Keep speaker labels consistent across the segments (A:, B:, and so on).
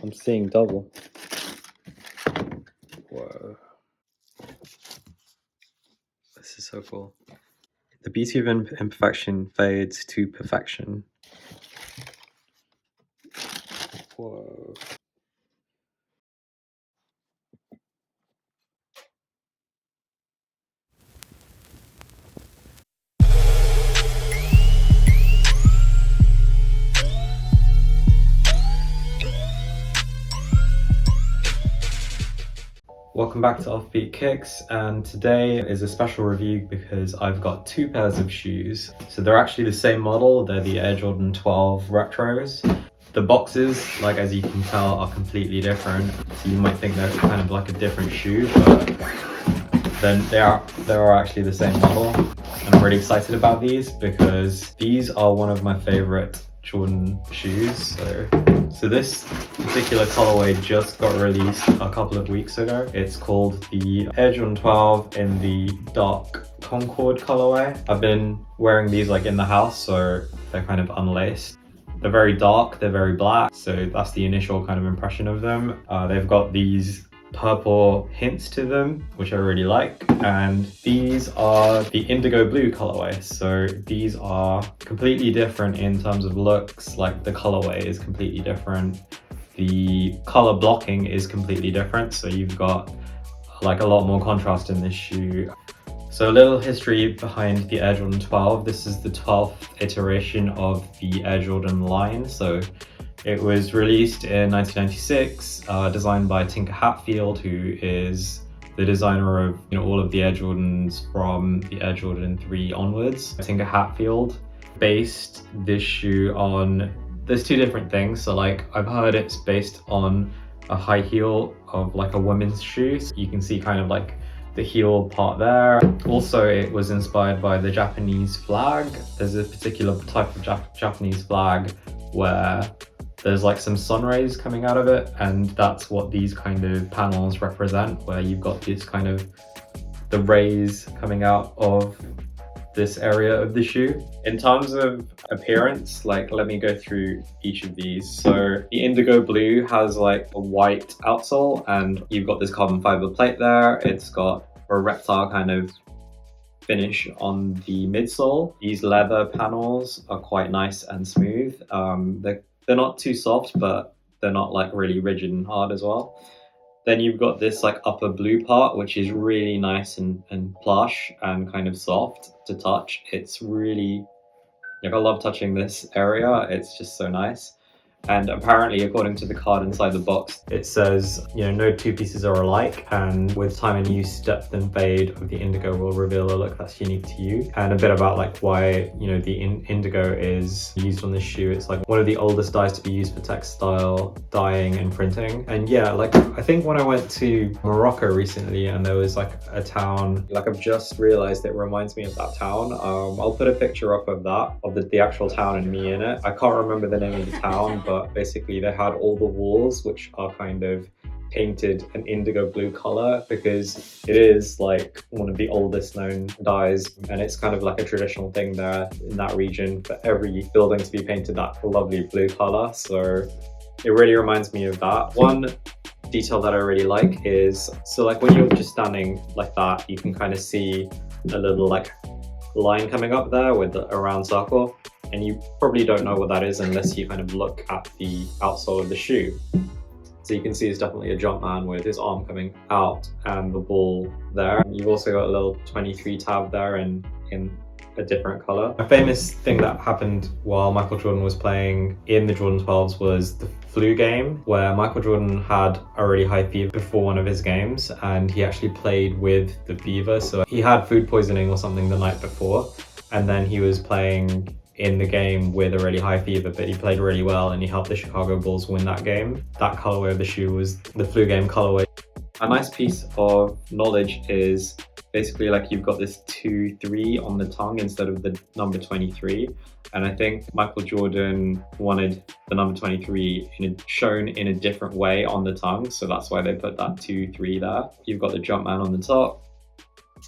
A: I'm seeing double. Whoa. This is so cool. The beauty of imperfection fades to perfection. Whoa. Welcome back to Offbeat Kicks, and today is a special review because I've got two pairs of shoes. So they're actually the same model, they're the Air Jordan 12 Retros. The boxes, like as you can tell, are completely different. So you might think they're kind of like a different shoe, but then they are actually the same model. And I'm really excited about these because these are one of my favorite Jordan shoes. So this particular colorway just got released a couple of weeks ago. It's called the Air Jordan 12 in the dark Concord colorway. I've been wearing these like in the house, so they're kind of unlaced. They're very dark, they're very black, so that's the initial kind of impression of them. They've got these purple hints to them, which I really like, and these are the Indigo Blue colorway. So these are completely different in terms of looks. Like the colorway is completely different, the color blocking is completely different, so you've got like a lot more contrast in this shoe. So a little history behind the Air Jordan 12. This is the 12th iteration of the Air Jordan line. So it was released in 1996, designed by Tinker Hatfield, who is the designer of all of the Air Jordans from the Air Jordan 3 onwards. Tinker Hatfield based this shoe on, there's two different things. So like I've heard it's based on a high heel of like a women's shoe. So you can see kind of like the heel part there. Also, it was inspired by the Japanese flag. There's a particular type of Japanese flag where there's like some sun rays coming out of it, and that's what these kind of panels represent, where you've got this kind of the rays coming out of this area of the shoe. In terms of appearance, like let me go through each of these. So the Indigo Blue has like a white outsole, and you've got this carbon fiber plate there. It's got a reptile kind of finish on the midsole. These leather panels are quite nice and smooth. They're not too soft, but they're not like really rigid and hard as well. Then you've got this like upper blue part, which is really nice and plush and kind of soft to touch. It's really, like I love touching this area. It's just so nice. And apparently, according to the card inside the box, it says, no two pieces are alike, and with time and use, depth and fade of the indigo will reveal a look that's unique to you. And a bit about like why, the indigo is used on this shoe. It's like one of the oldest dyes to be used for textile dyeing and printing. And yeah, like I think when I went to Morocco recently and there was like a town, like I've just realized it reminds me of that town. I'll put a picture up of that, of the actual town and me in it. I can't remember the name of the town, but basically they had all the walls which are kind of painted an indigo blue color because it is like one of the oldest known dyes, and it's kind of like a traditional thing there in that region for every building to be painted that lovely blue color. So it really reminds me of that. One detail that I really like is, so like when you're just standing like that, you can kind of see a little like line coming up there with a round circle, and you probably don't know what that is unless you kind of look at the outsole of the shoe. So you can see it's definitely a Jumpman with his arm coming out and the ball there. You've also got a little 23 tab there in a different color. A famous thing that happened while Michael Jordan was playing in the Jordan 12s was the flu game, where Michael Jordan had a really high fever before one of his games, and he actually played with the fever. So he had food poisoning or something the night before, and then he was playing in the game with a really high fever, but he played really well and he helped the Chicago Bulls win that game. That colorway of the shoe was the flu game colorway. A nice piece of knowledge is basically like you've got this 2-3 on the tongue instead of the number 23. And I think Michael Jordan wanted the number 23 shown in a different way on the tongue. So that's why they put that 2-3 there. You've got the Jumpman on the top.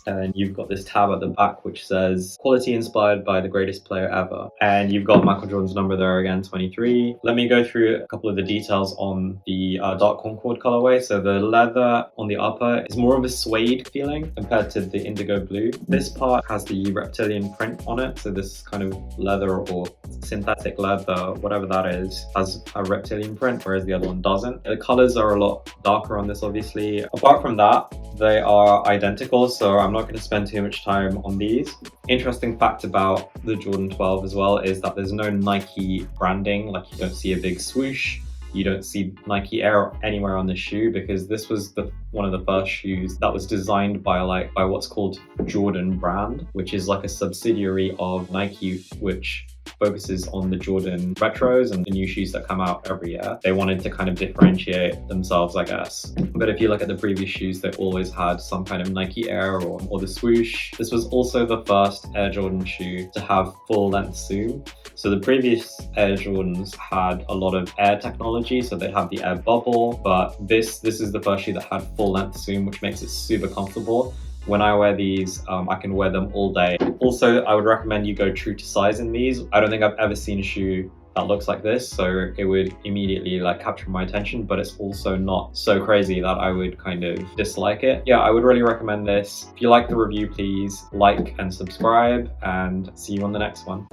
A: and you've got this tab at the back which says quality inspired by the greatest player ever, and you've got Michael Jordan's number there again, 23. Let me go through a couple of the details on the dark Concord colorway. So the leather on the upper is more of a suede feeling compared to the Indigo Blue. This part has the reptilian print on it, so this kind of leather or synthetic leather, whatever that is, has a reptilian print, whereas the other one doesn't. The colors are a lot darker on this, obviously. Apart from that, they are identical, so I'm not going to spend too much time on these. Interesting fact about the Jordan 12 as well is that there's no Nike branding. Like, you don't see a big swoosh, you don't see Nike Air anywhere on the shoe, because this was one of the first shoes that was designed by what's called Jordan brand, which is like a subsidiary of Nike, which focuses on the Jordan retros and the new shoes that come out every year. They wanted to kind of differentiate themselves, I guess. But if you look at the previous shoes, they always had some kind of Nike Air or the swoosh. This was also the first Air Jordan shoe to have full length zoom. So the previous Air Jordans had a lot of air technology, so they have the air bubble, but this is the first shoe that had full length zoom, which makes it super comfortable. When I wear these, I can wear them all day. Also, I would recommend you go true to size in these. I don't think I've ever seen a shoe that looks like this, so it would immediately capture my attention, but it's also not so crazy that I would kind of dislike it. Yeah, I would really recommend this. If you like the review, please like and subscribe, and see you on the next one.